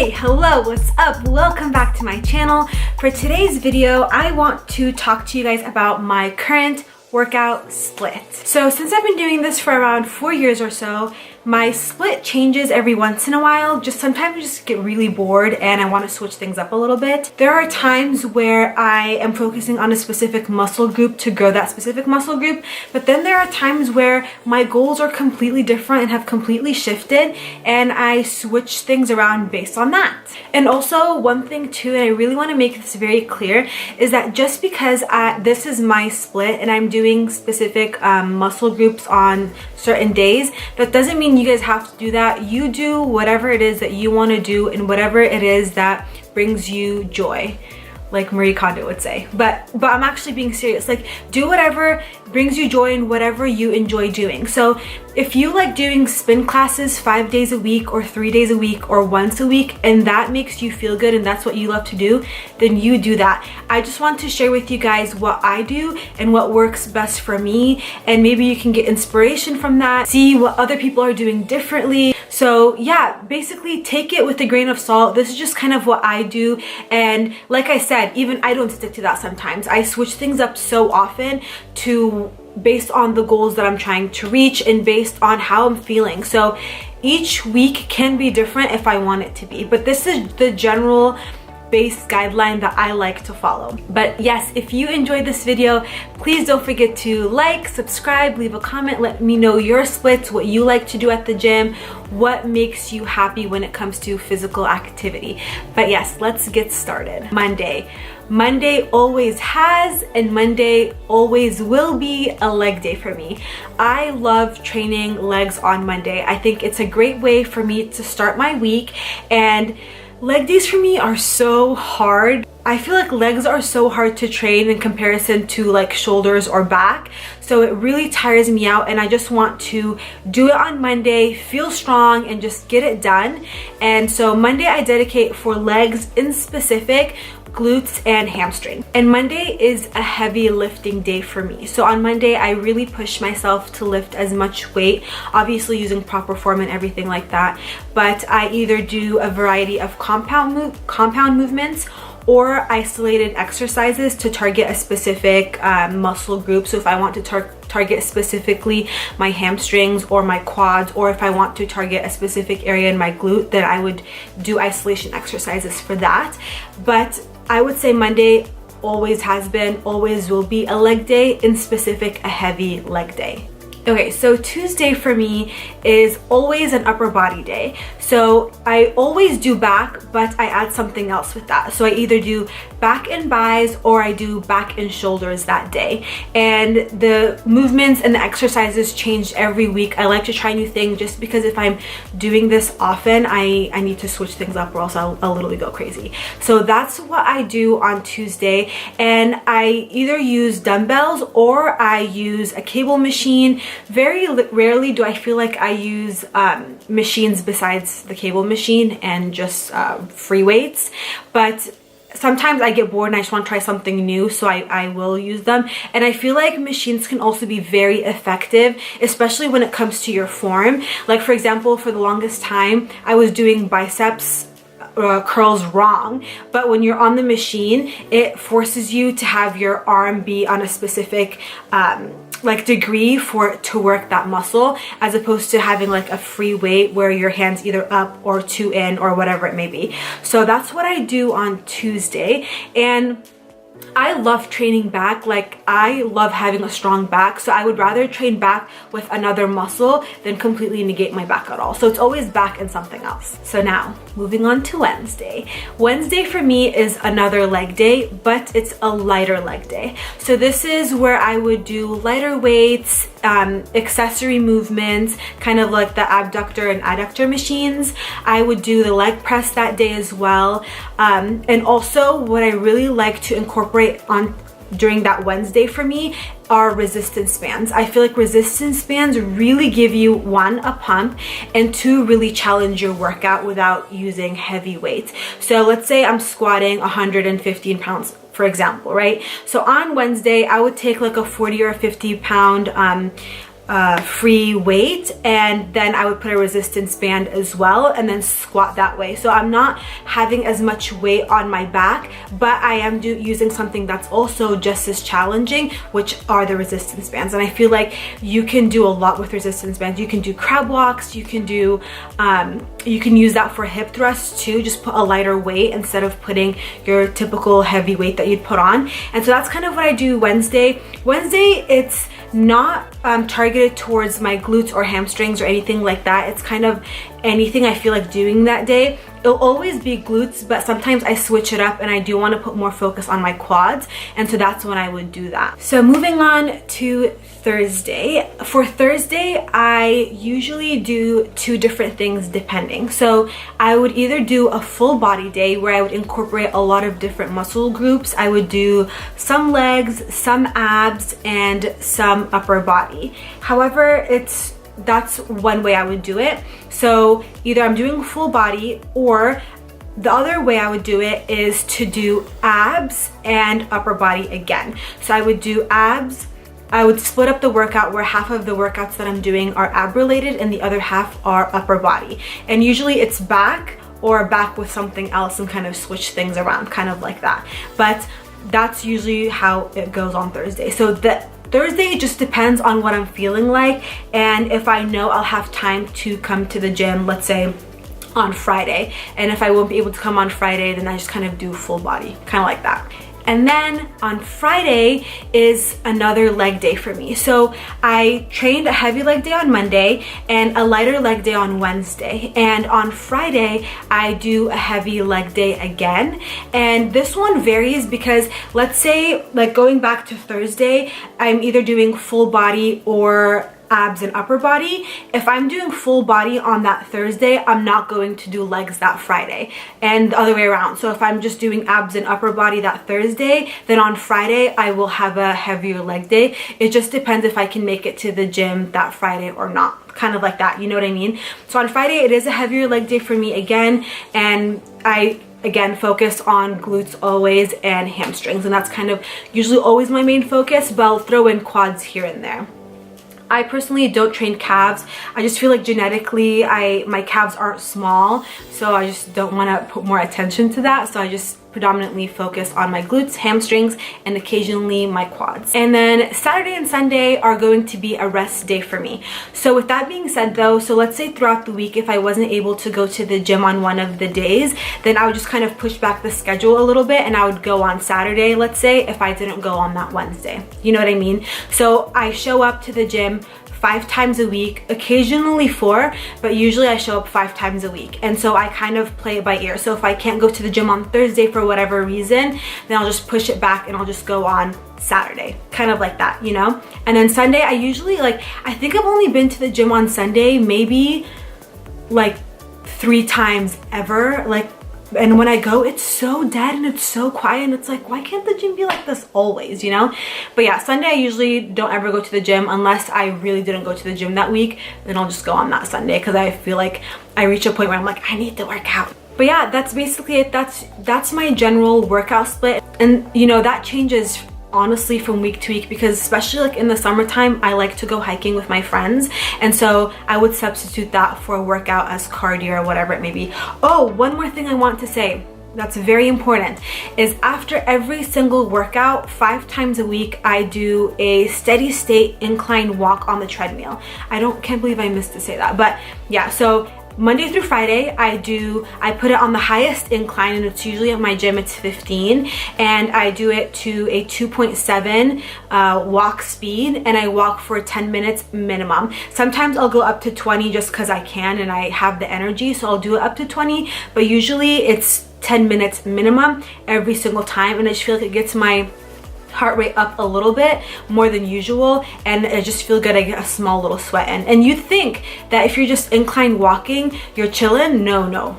Hey, hello, what's up? Welcome back to my channel. For today's video, I want to talk to you guys about my current workout split. So since I've been doing this for around 4 years or so, my split changes every once in a while. Sometimes I just get really bored and I want to switch things up a little bit. There are times where I am focusing on a specific muscle group to grow that specific muscle group, but then there are times where my goals are completely different and have completely shifted, and I switch things around based on that. And also one thing too, and I really want to make this very clear, is that just because this is my split and I'm doing specific muscle groups on certain days, that doesn't mean you guys have to do that. You do whatever it is that you want to do and whatever it is that brings you joy, like Marie Kondo would say. But I'm actually being serious. Like, do whatever brings you joy and whatever you enjoy doing. So if you like doing spin classes 5 days a week or 3 days a week or once a week, and that makes you feel good and that's what you love to do, then you do that. I just want to share with you guys what I do and what works best for me, and maybe you can get inspiration from that, see what other people are doing differently. So yeah, basically take it with a grain of salt. This is just kind of what I do, and like I said, even I don't stick to that sometimes. I switch things up so often based on the goals that I'm trying to reach and based on how I'm feeling. So each week can be different if I want it to be, but this is the general base guideline that I like to follow. But yes, if you enjoyed this video, please don't forget to like, subscribe, leave a comment, let me know your splits, what you like to do at the gym, what makes you happy when it comes to physical activity. But yes, let's get started. Monday always has, and Monday always will be a leg day for me. I love training legs on Monday. I think it's a great way for me to start my week, and leg days for me are so hard. I feel like legs are so hard to train in comparison to like shoulders or back. So it really tires me out, and I just want to do it on Monday, feel strong, and just get it done. And so Monday I dedicate for legs, in specific glutes and hamstring. And Monday is a heavy lifting day for me. So on Monday I really push myself to lift as much weight, obviously using proper form and everything like that. But I either do a variety of compound movements or isolated exercises to target a specific muscle group. So if I want to target specifically my hamstrings or my quads, or if I want to target a specific area in my glute, then I would do isolation exercises for that. But I would say Monday always has been, always will be a leg day, in specific a heavy leg day. Okay, so Tuesday for me is always an upper body day. So I always do back, but I add something else with that. So I either do back and buys or I do back and shoulders that day. And the movements and the exercises change every week. I like to try new things, just because if I'm doing this often, I need to switch things up or else I'll literally go crazy. So that's what I do on Tuesday. And I either use dumbbells or I use a cable machine. Very rarely do I feel like I use machines besides the cable machine and just free weights, but sometimes I get bored and I just want to try something new, so I will use them. And I feel like machines can also be very effective, especially when it comes to your form. Like for example, for the longest time I was doing biceps curls wrong, but when you're on the machine, it forces you to have your arm be on a specific like degree for it to work that muscle, as opposed to having like a free weight where your hands either up or two in or whatever it may be. So that's what I do on Tuesday. And I love training back. Like, I love having a strong back, so I would rather train back with another muscle than completely negate my back at all. So it's always back and something else. So now moving on to Wednesday. Wednesday for me is another leg day, but it's a lighter leg day. So this is where I would do lighter weights, accessory movements, kind of like the abductor and adductor machines. I would do the leg press that day as well. And also what I really like to incorporate on during that Wednesday for me are resistance bands. I feel like resistance bands really give you, one, a pump, and two, really challenge your workout without using heavy weights. So let's say I'm squatting 115 pounds, for example, right? So on Wednesday, I would take like a 40 or 50 pound free weight, and then I would put a resistance band as well and then squat that way. So I'm not having as much weight on my back, but I am using something that's also just as challenging, which are the resistance bands. And I feel like you can do a lot with resistance bands. You can do crab walks, you can do you can use that for hip thrusts too. Just put a lighter weight instead of putting your typical heavy weight that you'd put on. And so that's kind of what I do Wednesday. It's not targeted towards my glutes or hamstrings or anything like that. It's kind of anything I feel like doing that day. It'll always be glutes, but sometimes I switch it up and I do want to put more focus on my quads, and so that's when I would do that. So moving on to Thursday. For Thursday, I usually do 2 different things depending. So I would either do a full body day where I would incorporate a lot of different muscle groups. I would do some legs, some abs, and some upper body. However, that's one way I would do it. So either I'm doing full body, or the other way I would do it is to do abs and upper body again. So I would do abs. I would split up the workout where half of the workouts that I'm doing are ab related and the other half are upper body. And usually it's back or back with something else and kind of switch things around, kind of like that. But that's usually how it goes on Thursday. So Thursday just depends on what I'm feeling like, and if I know I'll have time to come to the gym, let's say on Friday. And if I won't be able to come on Friday, then I just kind of do full body, kind of like that. And then on Friday is another leg day for me. So I trained a heavy leg day on Monday and a lighter leg day on Wednesday. And on Friday, I do a heavy leg day again. And this one varies because, let's say, like going back to Thursday, I'm either doing full body or abs and upper body. If I'm doing full body on that Thursday, I'm not going to do legs that Friday, and the other way around. So if I'm just doing abs and upper body that Thursday, then on Friday I will have a heavier leg day. It just depends if I can make it to the gym that Friday or not, kind of like that, you know what I mean? So on Friday it is a heavier leg day for me again, and I again focus on glutes always and hamstrings, and that's kind of usually always my main focus, but I'll throw in quads here and there. I personally don't train calves. I just feel like genetically my calves aren't small, so I just don't want to put more attention to that. So I just predominantly focus on my glutes, hamstrings, and occasionally my quads. And then Saturday and Sunday are going to be a rest day for me. So with that being said though, so let's say throughout the week, if I wasn't able to go to the gym on one of the days, then I would just kind of push back the schedule a little bit and I would go on Saturday, let's say, if I didn't go on that Wednesday. You know what I mean? So I show up to the gym 5 times a week, occasionally 4, but usually I show up 5 times a week. And so I kind of play it by ear. So if I can't go to the gym on Thursday for whatever reason, then I'll just push it back and I'll just go on Saturday, kind of like that, you know? And then Sunday, I usually I think I've only been to the gym on Sunday maybe like 3 times ever. And when I go, it's so dead and it's so quiet, and it's like, why can't the gym be like this always, you know? But yeah, Sunday I usually don't ever go to the gym unless I really didn't go to the gym that week. Then I'll just go on that Sunday because I feel like I reach a point where I'm like, I need to work out. But yeah, that's basically it. That's my general workout split. And you know, that changes honestly from week to week, because especially like in the summertime, I like to go hiking with my friends, and so I would substitute that for a workout as cardio or whatever it may be. Oh, one more thing I want to say that's very important is after every single workout, 5 times a week, I do a steady state incline walk on the treadmill. Can't believe I missed to say that, but yeah, so Monday through Friday, I put it on the highest incline, and it's usually at my gym, it's 15, and I do it to a 2.7 walk speed, and I walk for 10 minutes minimum. Sometimes I'll go up to 20 just because I can and I have the energy, so I'll do it up to 20, but usually it's 10 minutes minimum every single time, and I just feel like it gets my heart rate up a little bit more than usual, and I just feel good. I get a small little sweat in. And you'd think that if you're just incline walking, you're chilling. No,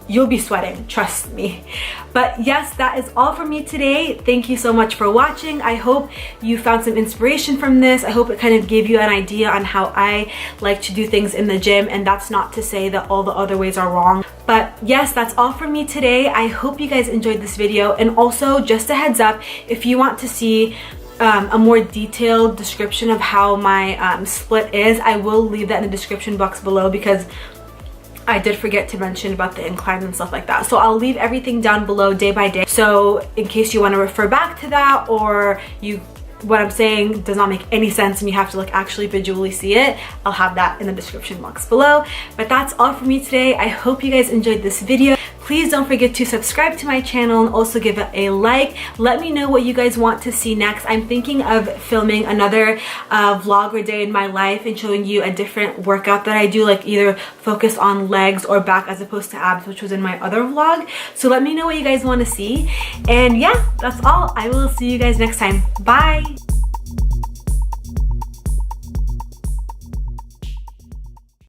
you'll be sweating, trust me. But yes, that is all for me today. Thank you so much for watching. I hope you found some inspiration from this. I hope it kind of gave you an idea on how I like to do things in the gym, and that's not to say that all the other ways are wrong. But yes, that's all for me today. I hope you guys enjoyed this video, and also just a heads up, if you want to see a more detailed description of how my split is, I will leave that in the description box below, because I did forget to mention about the inclines and stuff like that. So I'll leave everything down below day by day. So in case you want to refer back to that, or what I'm saying does not make any sense and you have to like actually visually see it, I'll have that in the description box below. But that's all for me today. I hope you guys enjoyed this video. Please don't forget to subscribe to my channel and also give it a like. Let me know what you guys want to see next. I'm thinking of filming another vlog or day in my life and showing you a different workout that I do, like either focus on legs or back as opposed to abs, which was in my other vlog. So let me know what you guys want to see. And yeah, that's all. I will see you guys next time. Bye!